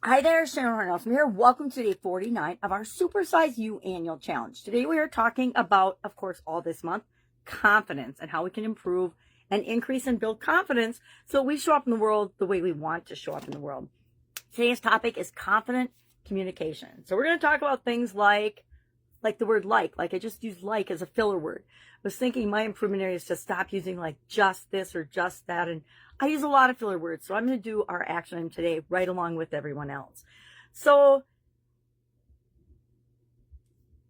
Hi there, Sharon Horne-Ellstrom here. Welcome to day 49 of our Supersize You annual challenge. Today we are talking about, of course, all this month, confidence and how we can improve and increase and build confidence so we show up in the world the way we want to show up in the world. Today's topic is confident communication. So we're going to talk about things like the word like I just used like as a filler word. I was thinking my improvement area is to stop using like just this or just that, and I use a lot of filler words, so I'm going to do our action item today right along with everyone else. So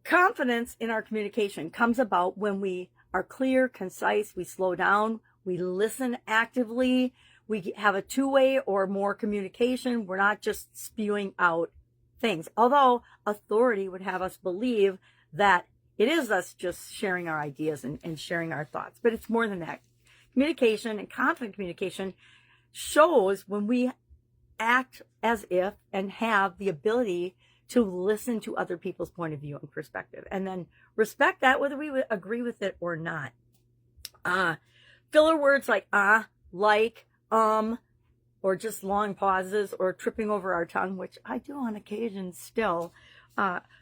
confidence in our communication comes about when we are clear, concise, we slow down, we listen actively, we have a two-way or more communication. We're not just spewing out things. Although authority would have us believe that it is us just sharing our ideas and sharing our thoughts, but it's more than that. Communication and confident communication shows when we act as if and have the ability to listen to other people's point of view and perspective, and then respect that whether we would agree with it or not. Filler words like like, or just long pauses or tripping over our tongue, which I do on occasion still,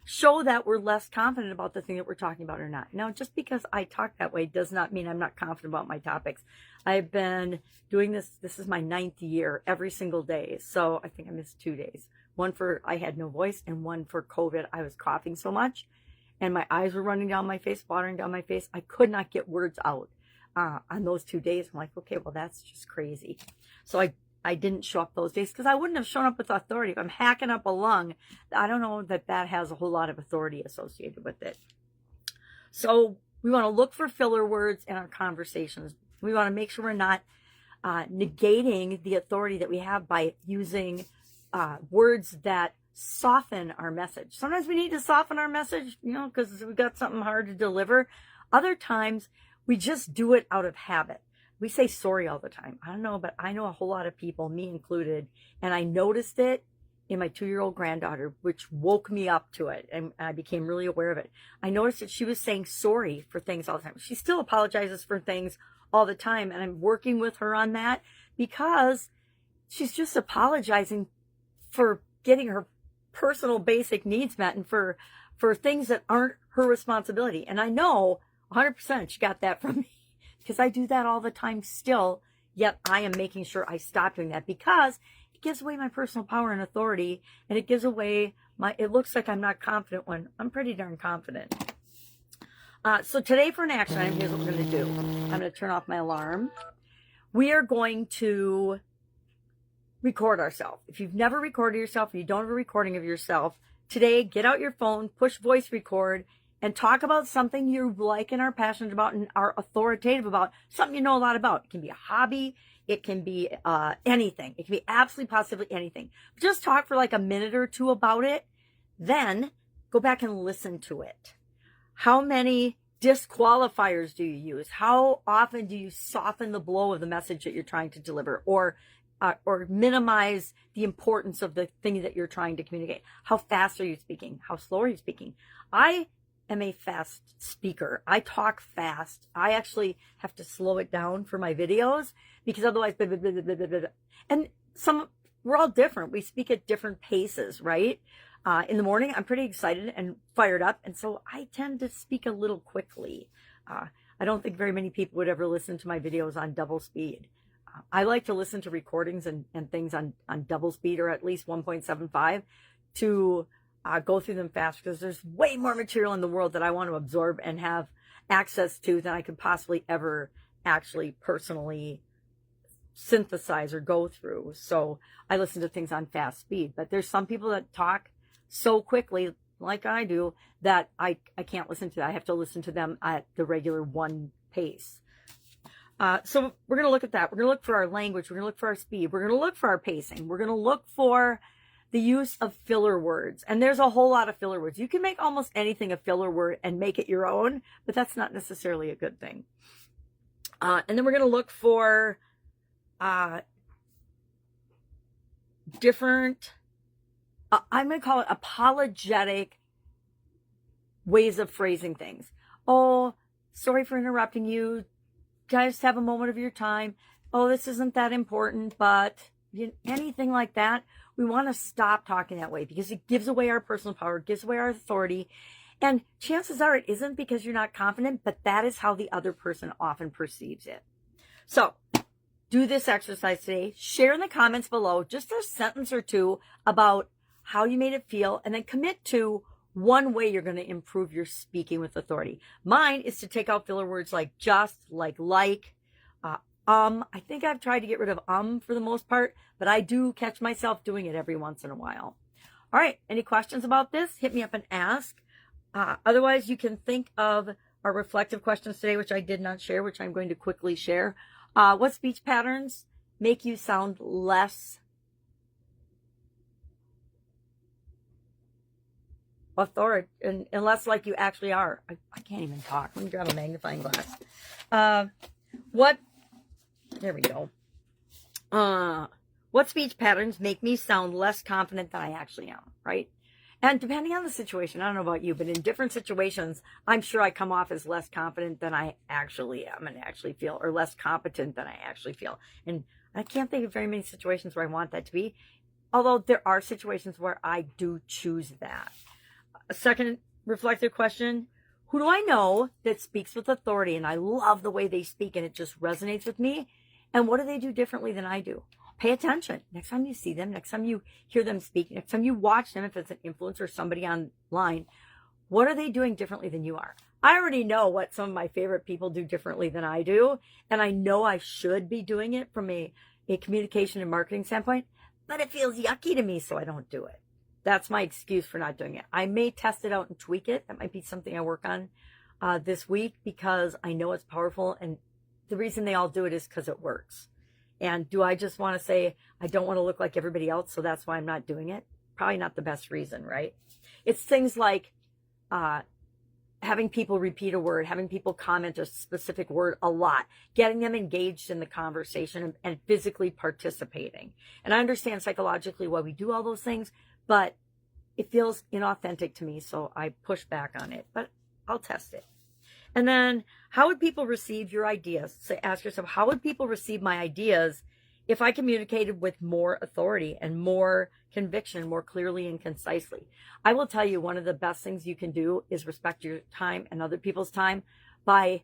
show that we're less confident about the thing that we're talking about or not. Now, just because I talk that way does not mean I'm not confident about my topics. I've been doing this. This is my 9th year every single day. So I think I missed 2 days. One for I had no voice, and one for COVID. I was coughing so much and my eyes were running down my face, watering down my face. I could not get words out on those 2 days. I'm like, okay, well, that's just crazy. So I didn't show up those days because I wouldn't have shown up with authority. If I'm hacking up a lung, I don't know that that has a whole lot of authority associated with it. So we want to look for filler words in our conversations. We want to make sure we're not negating the authority that we have by using words that soften our message. Sometimes we need to soften our message, because we've got something hard to deliver. Other times we just do it out of habit. We say sorry all the time. I don't know, but I know a whole lot of people, me included, and I noticed it in my 2-year-old granddaughter, which woke me up to it, and I became really aware of it. I noticed that she was saying sorry for things all the time. She still apologizes for things all the time, and I'm working with her on that because she's just apologizing for getting her personal basic needs met and for things that aren't her responsibility. And I know 100% she got that from me, because I do that all the time still, yet I am making sure I stop doing that because it gives away my personal power and authority, and it gives away it looks like I'm not confident when I'm pretty darn confident. So today for an action item, here's what we're going to do. I'm going to turn off my alarm. We are going to record ourselves. If you've never recorded yourself, or you don't have a recording of yourself, today get out your phone, push voice record, and talk about something you like and are passionate about and are authoritative about, something you know a lot about. It can be a hobby. It can be anything. It can be absolutely positively anything. Just talk for like a minute or two about it. Then go back and listen to it. How many disqualifiers do you use? How often do you soften the blow of the message that you're trying to deliver, or minimize the importance of the thing that you're trying to communicate? How fast are you speaking? How slow are you speaking? I am a fast speaker. I talk fast. I actually have to slow it down for my videos because otherwise, blah, blah, blah, blah, blah, blah. And we're all different. We speak at different paces, right? In the morning, I'm pretty excited and fired up, and so I tend to speak a little quickly. I don't think very many people would ever listen to my videos on double speed. I like to listen to recordings and things on double speed, or at least 1.75, to go through them fast, because there's way more material in the world that I want to absorb and have access to than I could possibly ever actually personally synthesize or go through. So I listen to things on fast speed, but there's some people that talk so quickly like I do that I can't listen to that. I have to listen to them at the regular one pace. So we're going to look at that. We're going to look for our language. We're going to look for our speed. We're going to look for our pacing. We're going to look for the use of filler words. And there's a whole lot of filler words. You can make almost anything a filler word and make it your own, but that's not necessarily a good thing. And then we're going to look for different, I'm going to call it apologetic ways of phrasing things. Oh, sorry for interrupting you. Just have a moment of your time. Oh, this isn't that important, but anything like that, we want to stop talking that way because it gives away our personal power, it gives away our authority. And chances are it isn't because you're not confident, but that is how the other person often perceives it. So do this exercise today. Share in the comments below just a sentence or two about how you made it feel, and then commit to one way you're going to improve your speaking with authority. Mine is to take out filler words like just, like, I think I've tried to get rid of for the most part, but I do catch myself doing it every once in a while. All right, any questions about this? Hit me up and ask. Otherwise, you can think of our reflective questions today, which I did not share, which I'm going to quickly share. What speech patterns make you sound less authority and less like you actually are? I can't even talk. Let me grab a magnifying glass. There we go. What speech patterns make me sound less confident than I actually am, right? And depending on the situation, I don't know about you, but in different situations, I'm sure I come off as less confident than I actually am and actually feel, or less competent than I actually feel. And I can't think of very many situations where I want that to be, although there are situations where I do choose that. A second reflective question: who do I know that speaks with authority and I love the way they speak and it just resonates with me? And what do they do differently than I do? Pay attention. Next time you see them, next time you hear them speak, next time you watch them, if it's an influencer or somebody online, what are they doing differently than you are? I already know what some of my favorite people do differently than I do, and I know I should be doing it from a communication and marketing standpoint, but it feels yucky to me, so I don't do it. That's my excuse for not doing it. I may test it out and tweak it. That might be something I work on this week, because I know it's powerful, and the reason they all do it is because it works. And do I just want to say I don't want to look like everybody else, so that's why I'm not doing it? Probably not the best reason, right? It's things like having people repeat a word, having people comment a specific word a lot, getting them engaged in the conversation and physically participating. And I understand psychologically why we do all those things, but it feels inauthentic to me, so I push back on it, but I'll test it. And then, how would people receive your ideas? So ask yourself, how would people receive my ideas if I communicated with more authority and more conviction, more clearly and concisely? I will tell you, one of the best things you can do is respect your time and other people's time by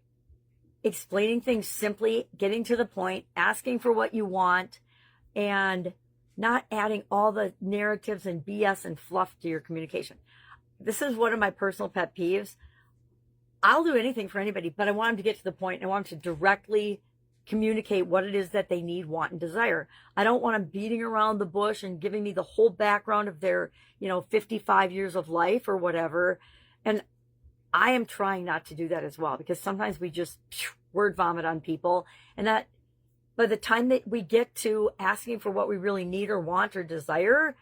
explaining things simply, getting to the point, asking for what you want, and not adding all the narratives and BS and fluff to your communication. This is one of my personal pet peeves. I'll do anything for anybody, but I want them to get to the point. I want them to directly communicate what it is that they need, want, and desire. I don't want them beating around the bush and giving me the whole background of their, 55 years of life or whatever. And I am trying not to do that as well, because sometimes we just word vomit on people. And that by the time that we get to asking for what we really need or want or desire,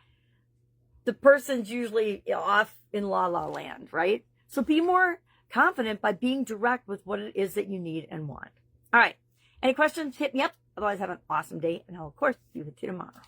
the person's usually off in la la land, right? So be more confident by being direct with what it is that you need and want. All right. Any questions? Hit me up. Otherwise, have an awesome day, and I'll, of course, be with you tomorrow.